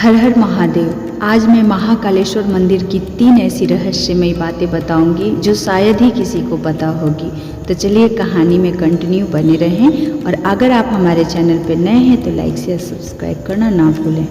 हर हर महादेव। आज मैं महाकालेश्वर मंदिर की 3 ऐसी रहस्यमयी बातें बताऊंगी जो शायद ही किसी को पता होगी। तो चलिए कहानी में कंटिन्यू बने रहें, और अगर आप हमारे चैनल पर नए हैं तो लाइक शेयर सब्सक्राइब करना ना भूलें।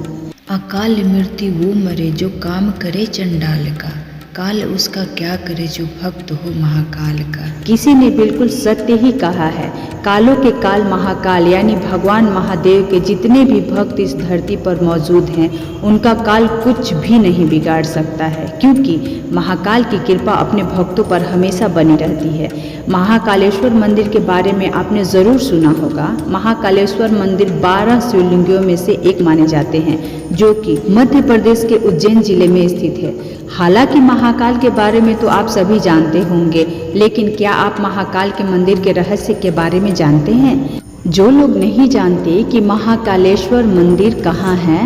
अकाल मृत्यु वो मरे जो काम करे चंडाल का, काल उसका क्या करे जो भक्त हो महाकाल का। किसी ने बिल्कुल सत्य ही कहा है। कालों के काल महाकाल यानी भगवान महादेव के जितने भी भक्त इस धरती पर मौजूद हैं, उनका काल कुछ भी नहीं बिगाड़ सकता है, क्योंकि महाकाल की कृपा अपने भक्तों पर हमेशा बनी रहती है। महाकालेश्वर मंदिर के बारे में आपने ज़रूर सुना होगा। महाकालेश्वर मंदिर 12 शिवलिंगों में से एक माने जाते हैं, जो कि मध्य प्रदेश के उज्जैन जिले में स्थित है। हालांकि महाकाल के बारे में तो आप सभी जानते होंगे, लेकिन क्या आप महाकाल के मंदिर के रहस्य के बारे में जानते हैं? जो लोग नहीं जानते कि महाकालेश्वर मंदिर कहाँ है,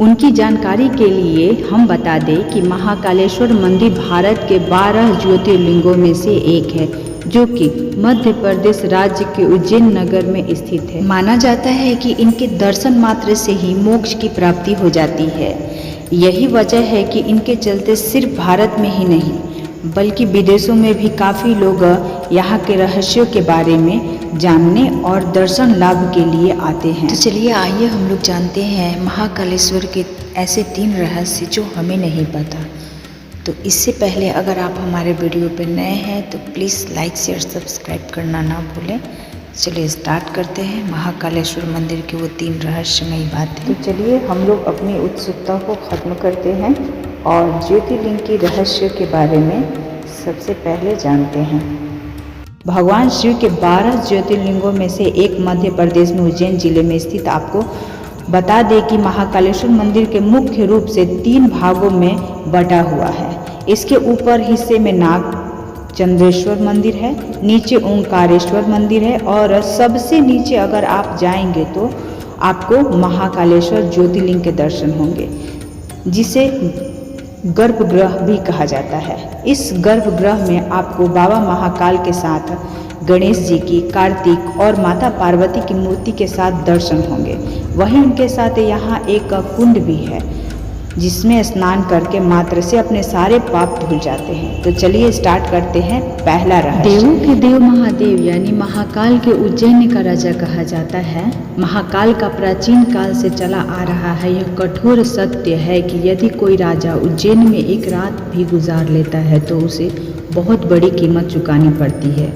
उनकी जानकारी के लिए हम बता दें कि महाकालेश्वर मंदिर भारत के 12 ज्योतिर्लिंगों में से एक है, जो कि मध्य प्रदेश राज्य के उज्जैन नगर में स्थित है। माना जाता है कि इनके दर्शन मात्र से ही मोक्ष की प्राप्ति हो जाती है। यही वजह है कि इनके चलते सिर्फ भारत में ही नहीं बल्कि विदेशों में भी काफ़ी लोग यहाँ के रहस्यों के बारे में जानने और दर्शन लाभ के लिए आते हैं। तो चलिए आइए हम लोग जानते हैं महाकालेश्वर के ऐसे 3 रहस्य जो हमें नहीं पता। तो इससे पहले अगर आप हमारे वीडियो पर नए हैं तो प्लीज़ लाइक शेयर सब्सक्राइब करना ना भूलें। चलिए स्टार्ट करते हैं महाकालेश्वर मंदिर के वो 3 रहस्यमयी बातें। तो चलिए हम लोग अपनी उत्सुकता को ख़त्म करते हैं और ज्योतिर्लिंग की रहस्य के बारे में सबसे पहले जानते हैं। भगवान शिव के 12 ज्योतिर्लिंगों में से एक मध्य प्रदेश में उज्जैन जिले में स्थित। आपको बता दें कि महाकालेश्वर मंदिर के मुख्य रूप से 3 भागों में बटा हुआ है। इसके ऊपर हिस्से में नाग चंद्रेश्वर मंदिर है, नीचे ओंकारेश्वर मंदिर है, और सबसे नीचे अगर आप जाएंगे तो आपको महाकालेश्वर ज्योतिर्लिंग के दर्शन होंगे, जिसे गर्भगृह भी कहा जाता है। इस गर्भगृह में आपको बाबा महाकाल के साथ गणेश जी की, कार्तिक और माता पार्वती की मूर्ति के साथ दर्शन होंगे। वहीं उनके साथ यहाँ एक कुंड भी है, जिसमें स्नान करके मात्र से अपने सारे पाप धुल जाते हैं। तो चलिए स्टार्ट करते हैं पहला रहस्य। देवों के देव महादेव यानी महाकाल के उज्जैन का राजा कहा जाता है। महाकाल का प्राचीन काल से चला आ रहा है यह कठोर सत्य है कि यदि कोई राजा उज्जैन में एक रात भी गुजार लेता है तो उसे बहुत बड़ी कीमत चुकानी पड़ती है,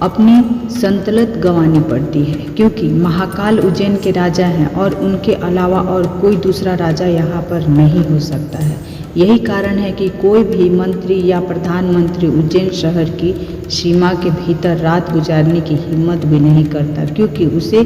अपनी संतलत गंवानी पड़ती है, क्योंकि महाकाल उज्जैन के राजा हैं और उनके अलावा और कोई दूसरा राजा यहाँ पर नहीं हो सकता है। यही कारण है कि कोई भी मंत्री या प्रधानमंत्री उज्जैन शहर की सीमा के भीतर रात गुजारने की हिम्मत भी नहीं करता, क्योंकि उसे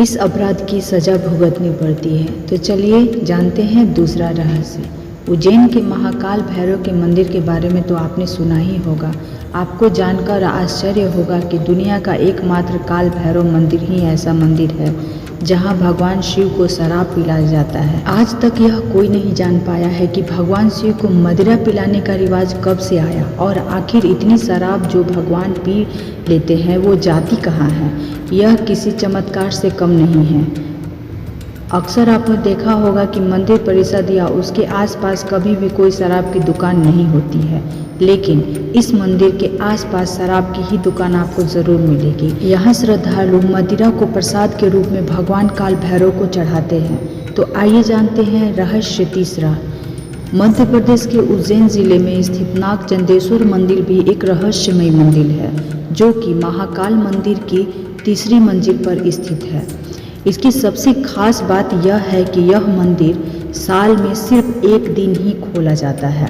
इस अपराध की सज़ा भुगतनी पड़ती है। तो चलिए जानते हैं दूसरा रहस्य। उज्जैन के महाकाल भैरव के मंदिर के बारे में तो आपने सुना ही होगा। आपको जानकर आश्चर्य होगा कि दुनिया का एकमात्र काल भैरव मंदिर ही ऐसा मंदिर है जहां भगवान शिव को शराब पिलाया जाता है। आज तक यह कोई नहीं जान पाया है कि भगवान शिव को मदिरा पिलाने का रिवाज कब से आया, और आखिर इतनी शराब जो भगवान पी लेते हैं वो जाती कहाँ है। यह किसी चमत्कार से कम नहीं है। अक्सर आपने देखा होगा कि मंदिर परिसर या उसके आसपास कभी भी कोई शराब की दुकान नहीं होती है, लेकिन इस मंदिर के आसपास शराब की ही दुकान आपको ज़रूर मिलेगी। यहाँ श्रद्धालु मदिरा को प्रसाद के रूप में भगवान काल भैरव को चढ़ाते हैं। तो आइए जानते हैं रहस्य तीसरा। मध्य प्रदेश के उज्जैन जिले में स्थित नाग चंदेश्वर मंदिर भी एक रहस्यमय मंदिर है, जो कि महाकाल मंदिर की 3री मंजिल पर स्थित है। इसकी सबसे खास बात यह है कि यह मंदिर साल में सिर्फ एक दिन ही खोला जाता है,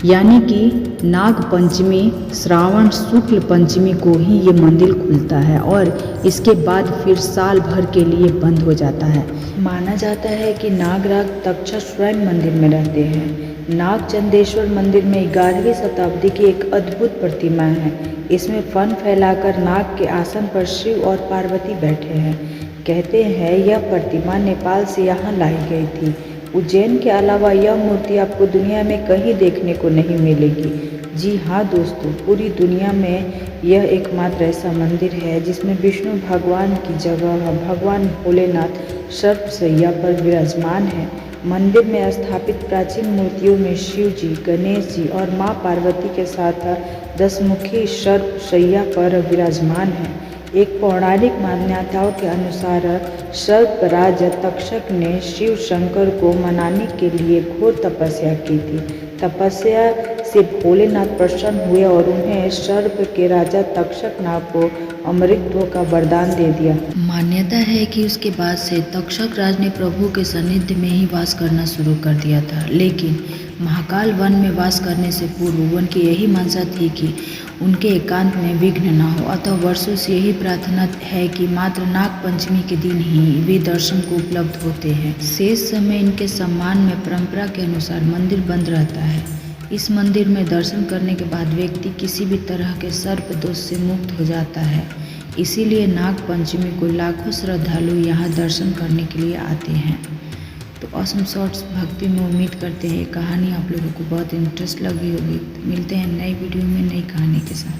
यानी कि नाग पंचमी श्रावण शुक्ल पंचमी को ही ये मंदिर खुलता है और इसके बाद फिर साल भर के लिए बंद हो जाता है। माना जाता है कि नागराज तक्षक स्वयं मंदिर में रहते हैं। नाग चंदेश्वर मंदिर में 11वीं शताब्दी की एक अद्भुत प्रतिमा है। इसमें फन फैलाकर नाग के आसन पर शिव और पार्वती बैठे हैं। कहते हैं यह प्रतिमा नेपाल से यहाँ लाई गई थी। उज्जैन के अलावा यह मूर्ति आपको दुनिया में कहीं देखने को नहीं मिलेगी। जी हाँ दोस्तों, पूरी दुनिया में यह एकमात्र ऐसा मंदिर है जिसमें विष्णु भगवान की जगह भगवान भोलेनाथ सर्पशैया पर विराजमान है। मंदिर में स्थापित प्राचीन मूर्तियों में शिव जी, गणेश जी और मां पार्वती के साथ 10 मुखी सर्पशैया पर विराजमान है। एक पौराणिक मान्यताओं के अनुसार सर्पराज तक्षक ने शिव शंकर को मनाने के लिए घोर तपस्या की थी। तपस्या से भोलेनाथ प्रसन्न हुए और उन्हें सर्प के राजा तक्षक नाग को अमृतत्व का वरदान दे दिया। मान्यता है कि उसके बाद से तक्षक राज ने प्रभु के सानिध्य में ही वास करना शुरू कर दिया था, लेकिन महाकाल वन में वास करने से पूर्व उनकी यही मंशा थी कि उनके एकांत में विघ्न न हो। अतः वर्षों से यही प्रार्थना है कि मात्र नाग पंचमी के दिन ही वे दर्शन को उपलब्ध होते हैं। शेष समय इनके सम्मान में परंपरा के अनुसार मंदिर बंद रहता है। इस मंदिर में दर्शन करने के बाद व्यक्ति किसी भी तरह के सर्प दोष से मुक्त हो जाता है। इसीलिए नाग पंचमी को लाखों श्रद्धालु यहाँ दर्शन करने के लिए आते हैं। तो ऑसम शॉर्ट्स भक्ति में उम्मीद करते हैं कहानी आप लोगों को बहुत इंटरेस्ट लगी होगी। तो मिलते हैं नई वीडियो में नई कहानी के साथ।